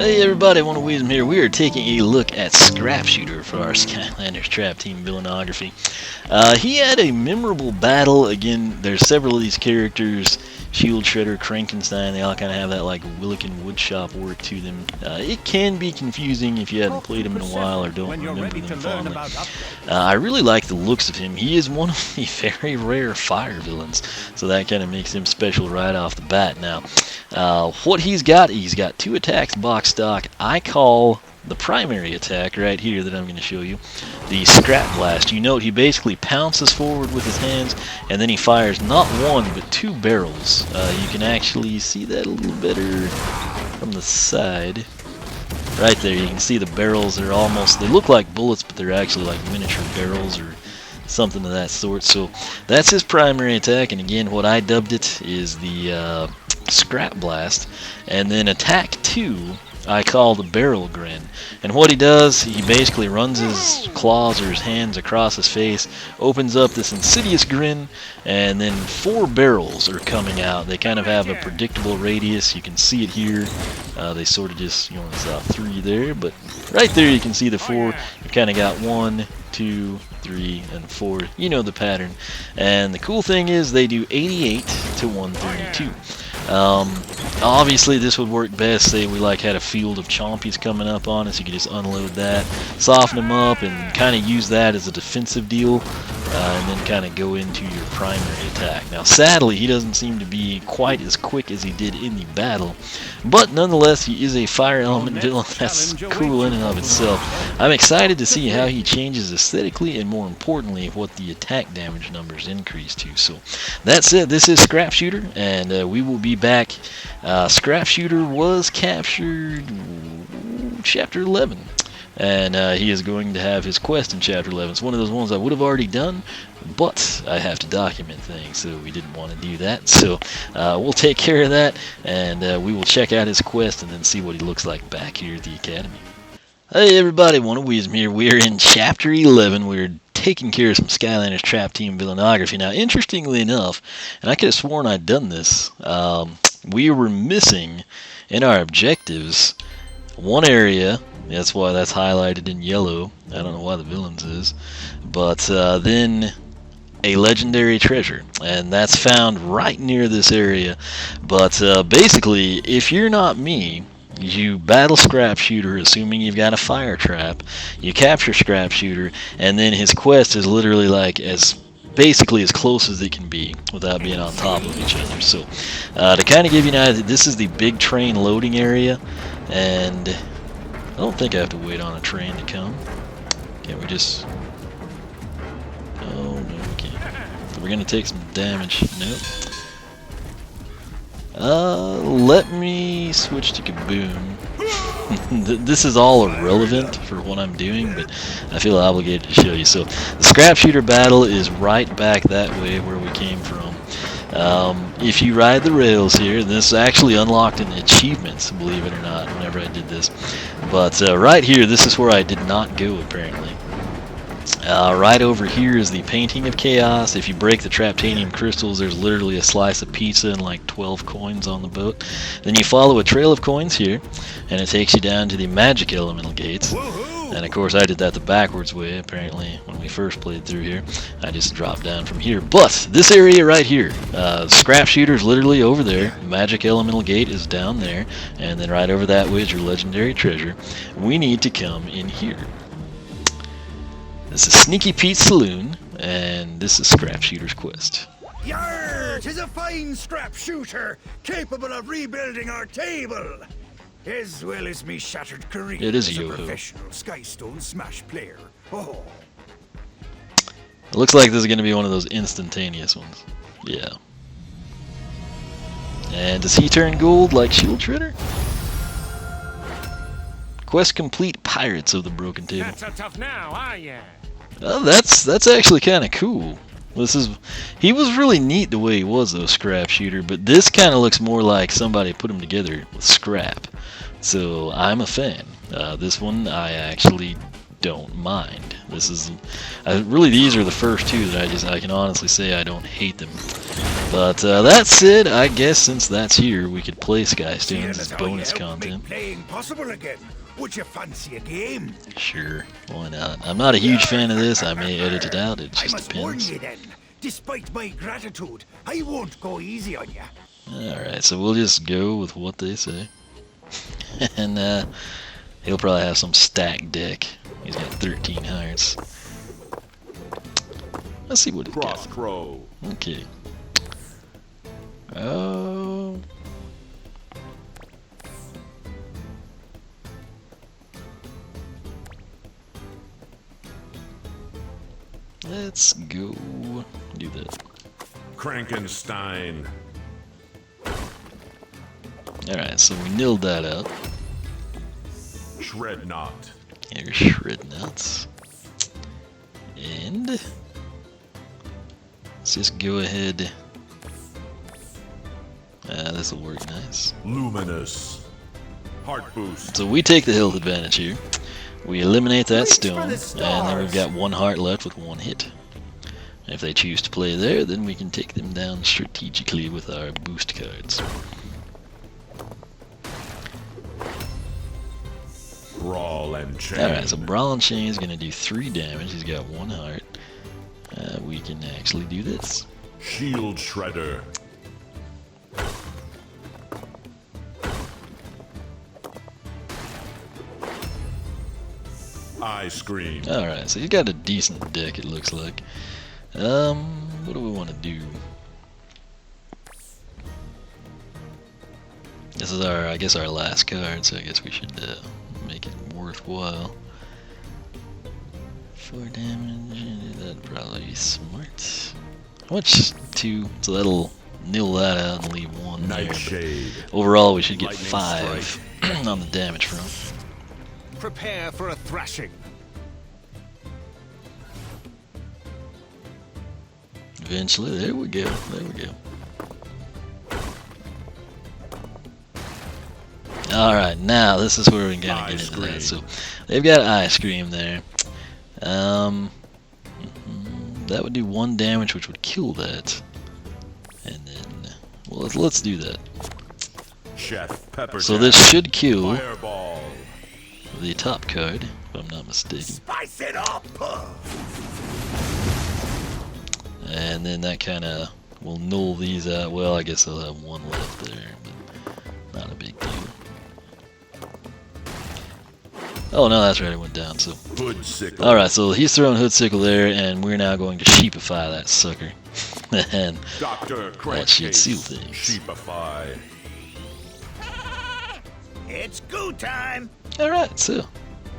Hey everybody, One of Wisdom here. We are taking a look at Scrap Shooterr for our Skylanders Trap Team Villainography. He had a memorable battle. Again, there's several of these characters, Shield Shredder, Frankenstein, they all kind of have that like Willikin woodshop work to them. It can be confusing if you haven't played him in a while or don't remember them fondly. I really like the looks of him. He is one of the very rare fire villains, so that kind of makes him special right off the bat. Now, what he's got 2 attacks box stock. I call the primary attack right here that I'm going to show you the Scrap Blast. You note he basically pounces forward with his hands, and then he fires not 1 but 2 barrels. You can actually see that a little better from the side. Right there, you can see the barrels are almost, they look like bullets, but they're actually like miniature barrels or something of that sort. So that's his primary attack, and again, what I dubbed it is the Scrap Blast. And then attack 2 I call the Barrel Grin. And what he does, he basically runs his claws or his hands across his face, opens up this insidious grin, and then 4 barrels are coming out. They kind of have a predictable radius. You can see it here. They sort of just, you only saw 3 there, but right there you can see the 4. You've kind of got 1, 2, 3, and 4. You know the pattern. And the cool thing is they do 88 to 132. Obviously this would work best, say we had a field of chompies coming up on us. You could just unload that, soften them up, and kind of use that as a defensive deal, and then kind of go into your primary attack. Now sadly he doesn't seem to be quite as quick as he did in the battle, but nonetheless he is a fire element villain. That's cool in and of itself. I'm excited to see how he changes aesthetically, and more importantly what the attack damage numbers increase to. So that's it. This is Scrap Shooterr, and we will be back. Scrap Shooterr was captured chapter 11, and he is going to have his quest in chapter 11. It's one of those ones I would have already done, but I have to document things, so we didn't want to do that. So we'll take care of that, and we will check out his quest and then see what he looks like back here at the academy. Hey everybody, One of Wisdom here. We're in chapter 11. We're taking care of some Skylanders Trap Team Villainography. Now, interestingly enough, and I could have sworn I'd done this, we were missing in our objectives one area. That's why that's highlighted in yellow. I don't know why the villains is, but then a legendary treasure, and that's found right near this area. But basically, if you're not me, you battle Scrap Shooterr, assuming you've got a fire trap. You capture Scrap Shooterr, and then his quest is literally like basically as close as it can be without being on top of each other. So to kind of give you an idea, this is the big train loading area, and I don't think I have to wait on a train to come. Can't we just... Oh, no, we can't. We're going to take some damage. Nope. Let me switch to Kaboom. This is all irrelevant for what I'm doing, but I feel obligated to show you. So the Scrap Shooterr battle is right back that way where we came from. If you ride the rails here, this actually unlocked in achievements, believe it or not, whenever I did this. But right here, this is where I did not go, apparently. Right over here is the Painting of Chaos. If you break the Traptanium crystals, there's literally a slice of pizza and like 12 coins on the boat. Then you follow a trail of coins here, and it takes you down to the Magic Elemental Gates. And of course I did that the backwards way, apparently, when we first played through here. I just dropped down from here. But this area right here, Scrap Shooterr is literally over there. Magic Elemental Gate is down there, and then right over that way is your legendary treasure. We need to come in here. This is Sneaky Pete's Saloon, and this is Scrap Shooterr's quest. Yarr! 'Tis a fine Scrap Shooterr, capable of rebuilding our table, as well as me shattered career it is as a Yo-Ho. professional Skystone Smash player. Oh. It looks like this is going to be one of those instantaneous ones. Yeah. And does he turn gold like Shield Shredder? Quest complete, Pirates of the Broken Table. Not so tough now, are ya? Oh, that's actually kind of cool. He was really neat the way he was, though, Scrap Shooterr, but this kind of looks more like somebody put him together with scrap. So I'm a fan. This one I actually don't mind. This is really, these are the first two that I can honestly say I don't hate them. But that said, I guess since that's here, we could play Skystones as bonus content. Playing possible again. Would you fancy a game? Sure, why not? I'm not a huge fan of this. I may edit it out. It I just must warn depends. you then. Despite my gratitude, I won't go easy on you. Alright, so we'll just go with what they say. And he'll probably have some stacked deck. He's got 13 hearts. Let's see what he's got. Crow. Okay. Oh. Let's go do that. Frankenstein. Alright, so we nilled that out. Shredknot. Here's Shredknots. And let's just go ahead. This will work nice. Luminous. Heart boost. So we take the health advantage here. We eliminate that stone, and then we've got 1 heart left with 1 hit. And if they choose to play there, then we can take them down strategically with our boost cards. Brawl and Chain. Alright, so Brawl and Chain is going to do 3 damage. He's got 1 heart. We can actually do this. Shield Shredder. Ice Cream. Alright, so he's got a decent deck, it looks like. What do we want to do? This is I guess our last card, so I guess we should make it worthwhile. 4 damage, that'd probably be smart. How much? 2, so that'll nil that out and leave 1 there. Nightshade. Overall, we should get Lightning 5 on the damage front. Prepare for a thrashing. Eventually, there we go, there we go. Alright, now this is where we're gonna get into that. So, they've got Ice Cream there. That would do 1 damage, which would kill that. And then, well, let's do that. Chef Pepper. So this should kill Fireball. the top card, if I'm not mistaken. Spice it up! And then that kind of will null these out. Well, I guess I'll have 1 left there, but not a big deal. Oh no, that's right, it went down. So, Hoodsickle. alright, so he's throwing Hoodsickle there, and we're now going to sheepify that sucker. And Dr. that should seal things. Sheepify. It's go time! Alright, so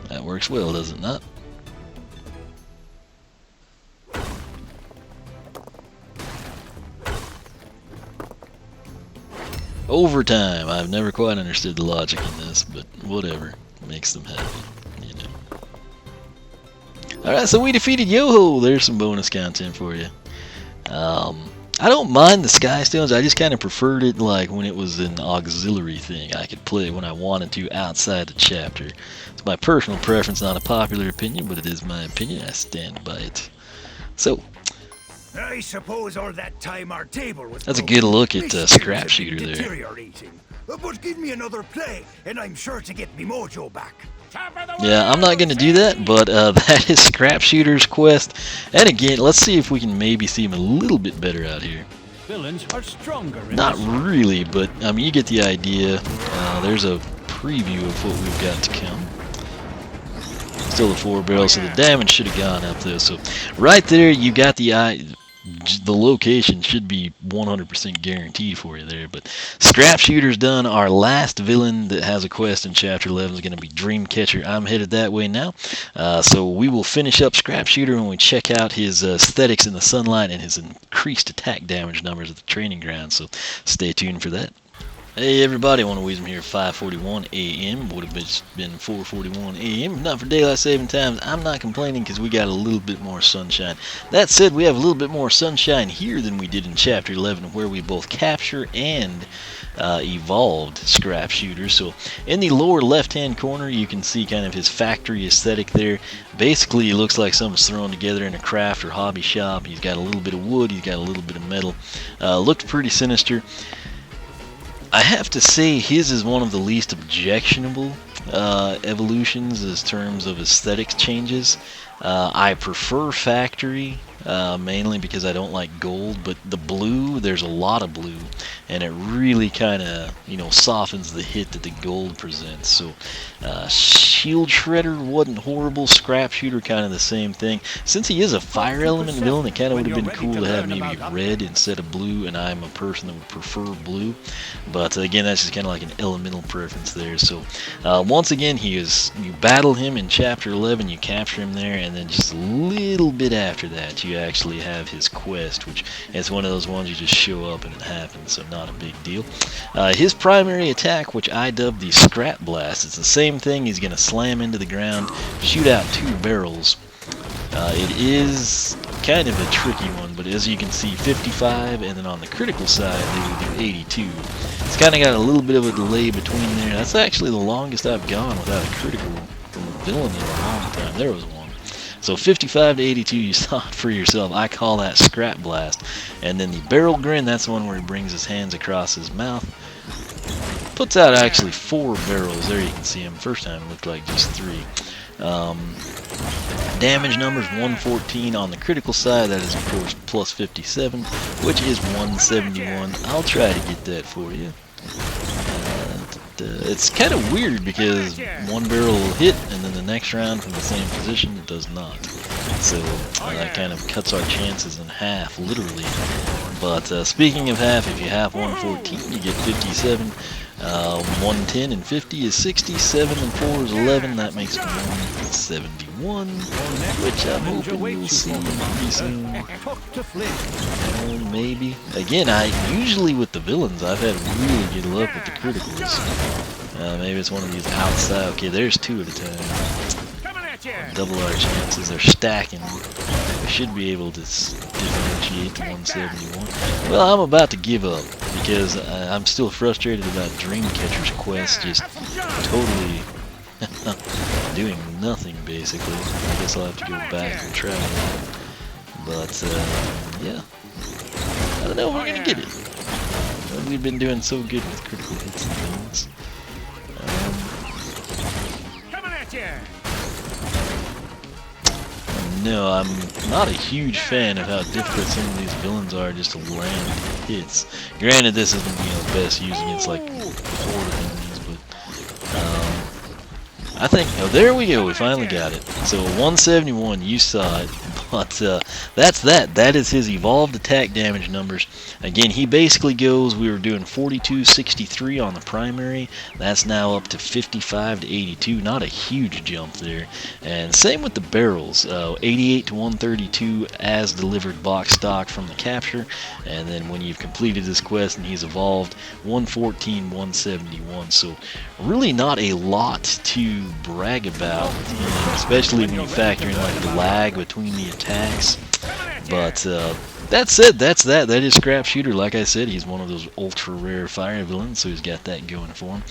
that works well, does it not? Overtime. I've never quite understood the logic in this, but whatever. Makes them happy, you know. Alright, so we defeated Yoho. There's some bonus content for you. I don't mind the Skystones. I just kind of preferred it like when it was an auxiliary thing. I could play it when I wanted to outside the chapter. It's my personal preference, not a popular opinion, but it is my opinion. I stand by it. So, I suppose all that time our table was that's a broken. good look at My Scrap skills have Shooter been there. deteriorating. But give me another play, and I'm sure to get me mojo back. Yeah, I'm not going to do that, but that is Scrap Shooter's quest. And again, let's see if we can maybe see him a little bit better out here. Villains are stronger in Not this. really, but I mean, you get the idea. There's a preview of what we've got to come. Still the 4 barrels, so the damage should have gone up though. So right there, you got the location should be 100% guaranteed for you there. But Scrap Shooter's done. Our last villain that has a quest in Chapter 11 is going to be Dreamcatcher. I'm headed that way now. So we will finish up Scrap Shooter when we check out his aesthetics in the sunlight and his increased attack damage numbers at the training ground. So stay tuned for that. Hey everybody, One of Weezem here, 5:41 a.m. Would have been 4:41 a.m. If not for daylight saving times, I'm not complaining because we got a little bit more sunshine. That said, we have a little bit more sunshine here than we did in Chapter 11, where we both capture and evolved Scrap Shooterr. So in the lower left-hand corner, you can see kind of his factory aesthetic there. Basically, it looks like something's thrown together in a craft or hobby shop. He's got a little bit of wood, he's got a little bit of metal. Looked pretty sinister. I have to say his is one of the least objectionable evolutions in terms of aesthetics changes. I prefer factory mainly because I don't like gold, but the blue, there's a lot of blue, and it really kind of, you know, softens the hit that the gold presents. So Shield Shredder wasn't horrible, Scrap Shooterr kind of the same thing. Since he is a fire element villain, it kind of would have been cool to have maybe red instead of blue, and I'm a person that would prefer blue. But again, that's just kind of like an elemental preference there. So once again, you battle him in Chapter 11, you capture him there, and then just a little bit after that, you actually have his quest, which is one of those ones you just show up and it happens, so not a big deal. His primary attack, which I dubbed the Scrap Blast, it's the same thing. He's going to slam into the ground, shoot out 2 barrels. It is kind of a tricky one, but as you can see, 55, and then on the critical side, they will do 82. It's kind of got a little bit of a delay between there. That's actually the longest I've gone without a critical from a villain in a long time. There was one. So 55 to 82, you saw it for yourself. I call that Scrap Blast. And then the Barrel Grin, that's the one where he brings his hands across his mouth. Puts out actually 4 barrels. There you can see him. First time it looked like just 3. Damage numbers 114 on the critical side. That is, of course, plus 57, which is 171. I'll try to get that for you. It's kind of weird because one barrel will hit and then the next round from the same position it does not. So that kind of cuts our chances in half, literally. But speaking of half, if you have 114, you get 57. 110 and 50 is 60. 7 and 4 is 11. That makes 171, which I'm hoping we'll see pretty soon. Maybe. Again, usually with the villains, I've had really good luck with the criticals. Maybe it's one of these outside. Okay, there's 2 at a time. Double our chances. They're stacking. We should be able to differentiate to 171. Well, I'm about to give up because I'm still frustrated about Dreamcatcher's quest just totally doing nothing, basically. I guess I'll have to go back and try it. But, yeah. I don't know if we're going to get it. We've been doing so good with critical hits and things. No, I'm not a huge fan of how difficult some of these villains are just to land hits. Granted, this isn't, you know, best used against like horde enemies, but I think, oh, there we go, we finally got it. So 171, you saw it, but that's that. That is his evolved attack damage numbers. Again, he basically goes, we were doing 42, 63 on the primary. That's now up to 55 to 82. Not a huge jump there. And same with the barrels. 88 to 132 as delivered box stock from the capture. And then when you've completed this quest and he's evolved, 114, 171. So really not a lot to brag about, especially when you factor in like the lag between the attacks. But that said, that's that. That is Scrap Shooterr. Like I said, he's one of those ultra rare fire villains, so he's got that going for him.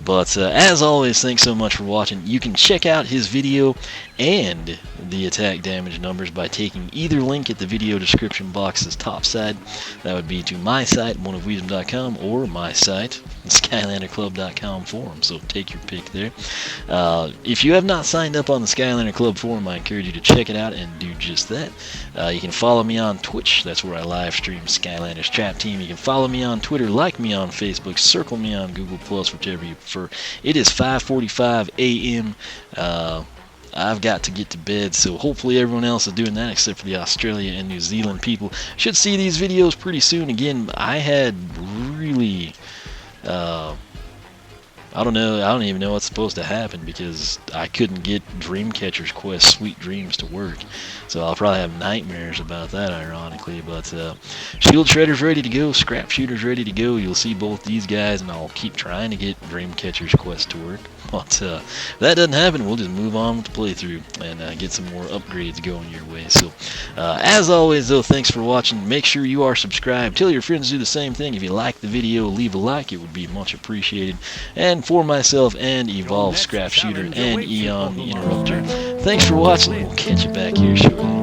But as always, thanks so much for watching. You can check out his video and the attack damage numbers by taking either link at the video description box's top side. That would be to my site, oneofweezem.com, or my site, SkylanderClub Forum. So take your pick there. If you have not signed up on the Skylander Club Forum, I encourage you to check it out and do just that. You can follow me on Twitch. That's where I live stream Skylanders Trap Team. You can follow me on Twitter, like me on Facebook, circle me on Google+, whichever you prefer. It is 5:45 a.m. I've got to get to bed, so hopefully everyone else is doing that except for the Australia and New Zealand people. Should see these videos pretty soon. Again, I I don't know. I don't even know what's supposed to happen because I couldn't get Dreamcatcher's Quest Sweet Dreams to work. So I'll probably have nightmares about that, ironically. But Shield Shredder's ready to go. Scrap Shooter's ready to go. You'll see both these guys, and I'll keep trying to get Dreamcatcher's Quest to work. But if that doesn't happen, we'll just move on with the playthrough and get some more upgrades going your way. So as always, though, thanks for watching. Make sure you are subscribed. Tell your friends to do the same thing. If you like the video, leave a like. It would be much appreciated. And for myself and Evolve, Scrap Shooter, and Eon the Interrupter, thanks for watching. We'll catch you back here shortly.